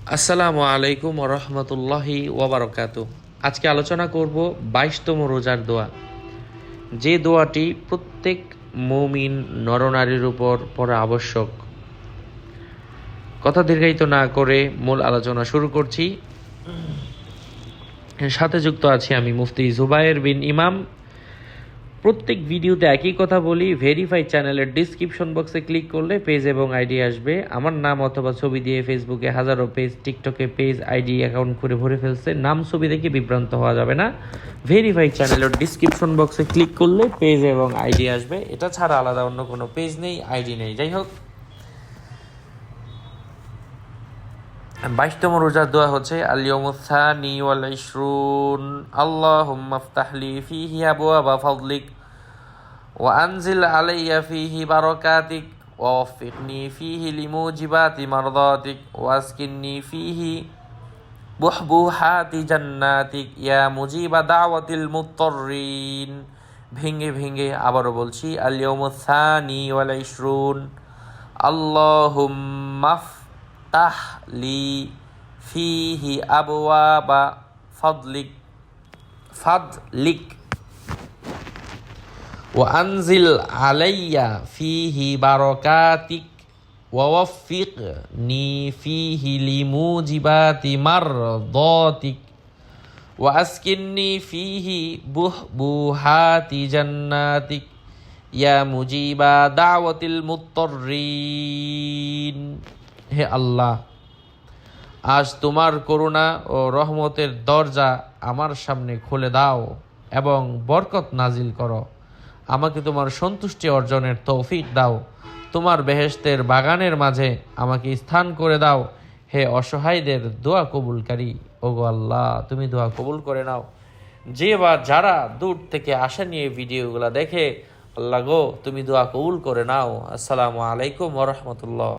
আসসালামু আলাইকুম রহমতুল্লাহি ওয়াবারকাতু। আজকে আলোচনা করব 22তম রোজার দোয়া, যে দোয়াটি প্রত্যেক মুমিন নরনারীর উপর পড়া আবশ্যক। কথা দীর্ঘায়িত না করে মূল আলোচনা শুরু করছি। সাথে যুক্ত আছি আমি মুফতি জুবায়ের বিন ইমাম। প্রত্যেক ভিডিওতে একই কথা বলি, ভেরিফাই চ্যানেলের ডিসক্রিপশন বক্সে ক্লিক করলে পেজ এবং আইডি আসবে। আমার নাম অথবা ছবি দিয়ে ফেসবুকে হাজারো পেজ, টিকটকে পেজ, আইডি অ্যাকাউন্ট করে ভরে ফেলছে। নাম ছবি দেখে বিভ্রান্ত হওয়া যাবে না। ভেরিফাই চ্যানেলের ডিসক্রিপশন বক্সে ক্লিক করলে পেজ এবং আইডি আসবে। এটা ছাড়া আলাদা অন্য কোনো পেজ নেই, আইডি নেই। যাই হোক, 22তম রোজার দোয়া হচ্ছে আল-ইয়াউমুস সানি ওয়াল ইশরুন, আল্লাহুম্মা ইফতাহলি ফীহি আবওয়াবা ফাদলিক ওয়া আনজিল আলাইয়া ফীহি বারাকাতিক ওয়া ওয়াফফিকনি ফীহি লিমুজিবাতি মারদাতিক ওয়া আসকিননি ফীহি বুহবুহাতি জান্নাতিক ইয়া মুজিবা দাওয়াতিল মুত্তাররিন। ভেঙে ভেঙে আবারও বলছি, আল-ইয়াউমুস সানি ওয়াল ইশরুন, আল্লাহুম্মা ইফতাহলি ফীহি আবওয়াবা ফাদলিক ওয়া আনজিল আলাইয়া ফীহি বারাকাতিক ওয়া ওয়াফফিকনি ফীহি লিমুজিবাতি মারদাতিক ওয়া আসকিননি ফীহি বুহবুহাতি জান্নাতিক ইয়া মুজিবা দাওয়াতিল মুত্তাররিন। হে আল্লাহ, আজ তোমার করুণা ও রহমতের দরজা আমার সামনে খুলে দাও এবং বরকত নাজিল করো। আমাকে তোমার সন্তুষ্টি অর্জনের তৌফিক দাও। তোমার বেহেশতের বাগানের মাঝে আমাকে স্থান করে দাও। হে অসহায়দের দোয়া কবুলকারী, ওগো আল্লাহ, তুমি দোয়া কবুল করে নাও। যে বা যারা দূর থেকে আশা নিয়ে ভিডিওগুলো দেখে, আল্লাহ গো, তুমি দোয়া কবুল করে নাও। আসসালামু আলাইকুম ওয়া রাহমাতুল্লাহ।